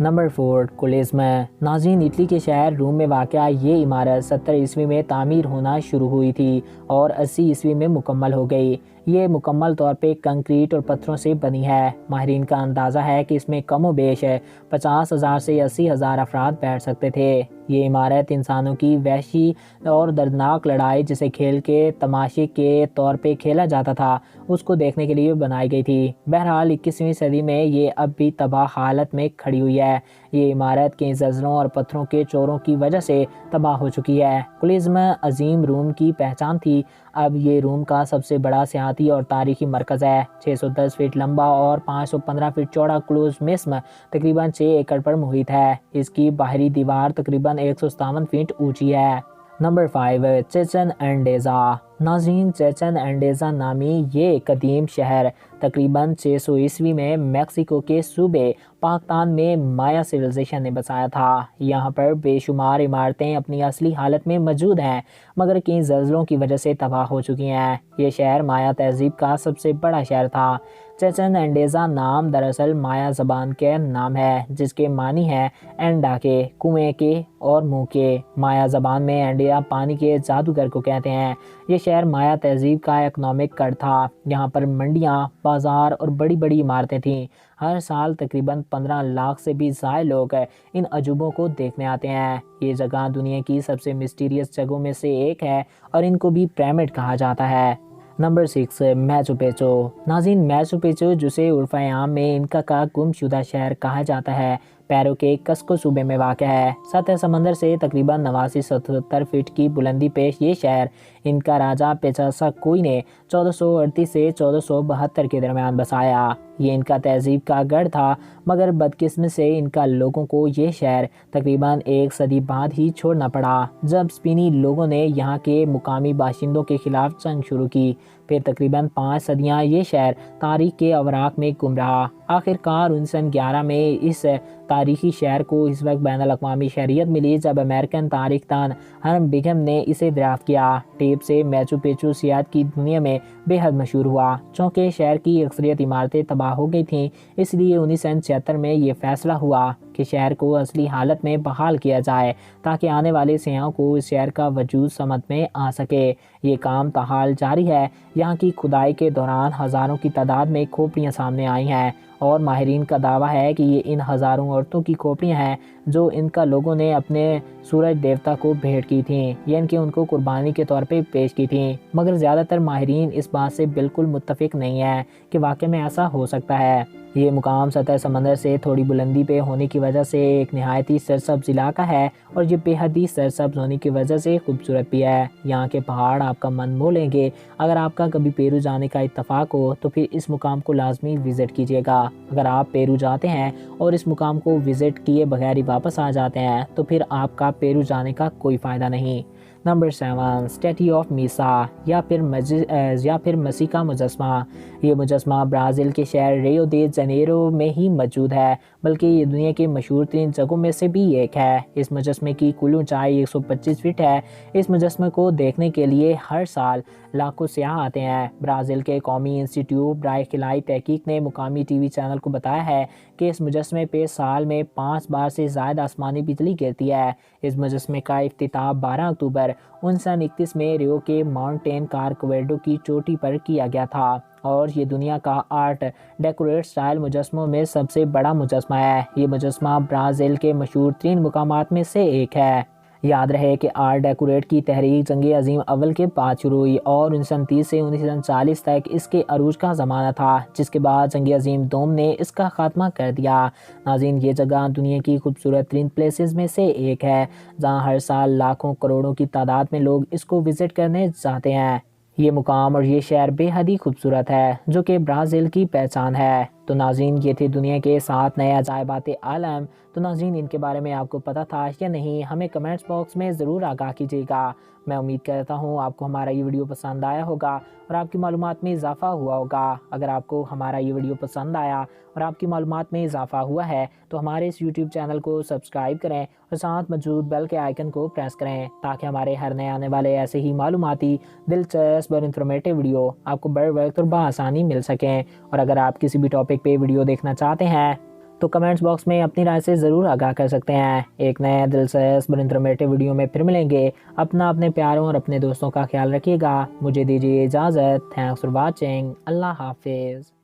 Number 4 کولیزم۔ ناظرین، Italy کے شہر روم میں واقع یہ عمارت 70 عیسوی میں تعمیر ہونا شروع ہوئی تھی اور 80 عیسوی میں مکمل ہو گئی۔ یہ مکمل طور پہ کنکریٹ اور پتھروں سے بنی ہے۔ ماہرین کا اندازہ ہے کہ اس میں کم و بیش 50,000 سے 80,000 افراد بیٹھ سکتے تھے۔ یہ عمارت انسانوں کی وحشی اور دردناک لڑائی جسے کھیل کے تماشے کے طور پہ کھیلا جاتا تھا اس کو دیکھنے کے لیے بنائی گئی تھی۔ بہرحال 21ویں صدی میں یہ اب بھی تباہ حالت میں کھڑی ہوئی ہے۔ یہ عمارت کئی زلزلوں اور پتھروں کے چوروں کی وجہ سے تباہ ہو چکی ہے۔ کولیزم عظیم روم کی پہچان تھی۔ اب یہ روم کا سب سے بڑا سیاحتی اور تاریخی مرکز ہے۔ 610 فٹ لمبا اور 515 فٹ چوڑا کولیزم تقریباً 6 ایکڑ پر محیط ہے۔ اس کی باہری دیوار تقریباً 157 فٹ اونچی ہے۔ نمبر 5 چچن انڈیزا۔ ناظرین، چچن انڈیزا نامی یہ قدیم شہر تقریباً 600 عیسوی میں میکسیکو کے صوبے پاکستان میں مایا سویلائزیشن نے بسایا تھا۔ یہاں پر بے شمار عمارتیں اپنی اصلی حالت میں موجود ہیں مگر کئی زلزلوں کی وجہ سے تباہ ہو چکی ہیں۔ یہ شہر مایا تہذیب کا سب سے بڑا شہر تھا۔ چچن انڈیزا نام دراصل مایا زبان کے نام ہے جس کے معنی ہے انڈا کے، کنویں کے اور منہ کے۔ مایا زبان میں انڈیا پانی کے جادوگر کو کہتے ہیں۔ یہ شہر مایا تہذیب کا اکنامک کڑ تھا۔ یہاں پر منڈیاں، بازار اور بڑی بڑی عمارتیں تھیں۔ ہر سال تقریباً 15 لاکھ سے بھی زائد لوگ ان عجوبوں کو دیکھنے آتے ہیں۔ یہ جگہ دنیا کی سب سے مسٹیریس جگہوں میں سے ایک ہے اور ان کو بھی پیرامڈ کہا جاتا ہے۔ Number 6 Machu Picchu. ناظرین، میچو پیچو جسے عرف عام میں انکا کا گم شدہ شہر کہا جاتا ہے، پیرو کے کسکو صوبے میں واقع ہے۔ سطح سمندر سے تقریباً 89-77 فٹ کی بلندی پیش یہ شہر انکا راجہ پیچاسکوئی نے 1438 سے 1472 کے درمیان بسایا۔ یہ انکا تہذیب کا گڑھ تھا مگر بدقسمت سے انکا لوگوں کو یہ شہر تقریباً 1 صدی بعد ہی چھوڑنا پڑا جب اسپینی لوگوں نے یہاں کے مقامی باشندوں کے خلاف جنگ شروع کی۔ پھر تقریباً 5 صدیاں یہ شہر تاریخ کے اوراق میں گم رہا۔ آخر کار 1911 میں اس تاریخی شہر کو اس وقت بین الاقوامی شہریت ملی جب امریکن تاریخ دان ہرم بگھم نے اسے دریافت کیا۔ ٹیپ سے میچو پیچو سیاحت کی دنیا میں بے حد مشہور ہوا۔ چونکہ شہر کی اکثریت عمارتیں تباہ ہو گئی تھیں اس لیے 1976 میں یہ فیصلہ ہوا کہ شہر کو اصلی حالت میں بحال کیا جائے تاکہ آنے والے سیاحوں کو اس شہر کا وجود سمجھ میں آ سکے۔ یہ کام تاحال جاری ہے۔ یہاں کی کھدائی کے دوران ہزاروں کی تعداد میں کھوپڑیاں سامنے آئی ہیں اور ماہرین کا دعویٰ ہے کہ یہ ان ہزاروں عورتوں کی کھوپڑیاں ہیں جو انکا لوگوں نے اپنے سورج دیوتا کو بھیٹ کی تھیں یعنی کہ ان کو قربانی کے طور پہ پیش کی تھیں۔ مگر زیادہ تر ماہرین اس بات سے بالکل متفق نہیں ہیں کہ واقعی میں ایسا ہو سکتا ہے۔ یہ مقام سطح سمندر سے تھوڑی بلندی پہ ہونے کی وجہ سے ایک نہایتی سرسبز علاقہ ہے اور یہ بے حد ہی سرسبز ہونے کی وجہ سے خوبصورت بھی ہے۔ یہاں کے پہاڑ آپ کا من مو لیں گے۔ اگر آپ کا کبھی پیرو جانے کا اتفاق ہو تو پھر اس مقام کو لازمی وزٹ کیجیے گا۔ اگر آپ پیرو جاتے ہیں اور اس مقام کو وزٹ کیے بغیر ہی واپس آ جاتے ہیں تو پھر آپ کا پیرو جانے کا کوئی فائدہ نہیں۔ نمبر 7 اسٹیچو آف میسا یا پھر مسیح کا مجسمہ۔ یہ مجسمہ برازیل کے شہر ریو دے جنیرو میں ہی موجود ہے بلکہ یہ دنیا کے مشہور ترین جگہوں میں سے بھی ایک ہے۔ اس مجسمے کی کل اونچائی 125 فٹ ہے۔ اس مجسمے کو دیکھنے کے لیے ہر سال لاکھوں سیاح آتے ہیں۔ برازیل کے قومی انسٹی ٹیوٹ برائے خلائی تحقیق نے مقامی ٹی وی چینل کو بتایا ہے کہ اس مجسمے پہ سال میں 5 بار سے زائد آسمانی بجلی گرتی ہے۔ اس مجسمے کا افتتاح 12 اکتوبر 1931 میں ریو کے ماؤنٹین کارکویڈو کی چوٹی پر کیا گیا تھا اور یہ دنیا کا آرٹ ڈیکوریٹ سٹائل مجسموں میں سب سے بڑا مجسمہ ہے۔ یہ مجسمہ برازیل کے مشہور ترین مقامات میں سے ایک ہے۔ یاد رہے کہ آرٹ ڈیکوریٹ کی تحریک جنگ عظیم اول کے بعد شروع ہوئی اور 1930 سے 1940 تک اس کے عروج کا زمانہ تھا جس کے بعد جنگ عظیم دوم نے اس کا خاتمہ کر دیا۔ ناظرین، یہ جگہ دنیا کی خوبصورت ترین پلیسز میں سے ایک ہے جہاں ہر سال لاکھوں کروڑوں کی تعداد میں لوگ اس کو وزٹ کرنے جاتے ہیں۔ یہ مقام اور یہ شہر بے حد ہی خوبصورت ہے جو کہ برازیل کی پہچان ہے۔ تو ناظرین، یہ تھے دنیا کے 7 نئے عجائبات عالم۔ تو ناظرین، ان کے بارے میں آپ کو پتہ تھا یا نہیں؟ ہمیں کمنٹس باکس میں ضرور آگاہ کیجیے گا۔ میں امید کرتا ہوں آپ کو ہمارا یہ ویڈیو پسند آیا ہوگا اور آپ کی معلومات میں اضافہ ہوا ہوگا۔ اگر آپ کو ہمارا یہ ویڈیو پسند آیا اور آپ کی معلومات میں اضافہ ہوا ہے تو ہمارے اس یوٹیوب چینل کو سبسکرائب کریں اور ساتھ موجود بیل کے آئیکن کو پریس کریں تاکہ ہمارے ہر نئے آنے والے ایسے ہی معلوماتی، دلچسپ اور انفارمیٹیو ویڈیو آپ کو بر وقت اور بآسانی مل سکیں۔ اور اگر آپ کسی بھی ٹاپک پہ ویڈیو دیکھنا چاہتے ہیں تو کمنٹس باکس میں اپنی رائے سے ضرور آگاہ کر سکتے ہیں۔ ایک نئے دلچسپ اور انفارمیٹیو ویڈیو میں پھر ملیں گے۔ اپنے پیاروں اور اپنے دوستوں کا خیال رکھیے گا۔ مجھے دیجیے اجازت۔ Thanks for watching. اللہ حافظ۔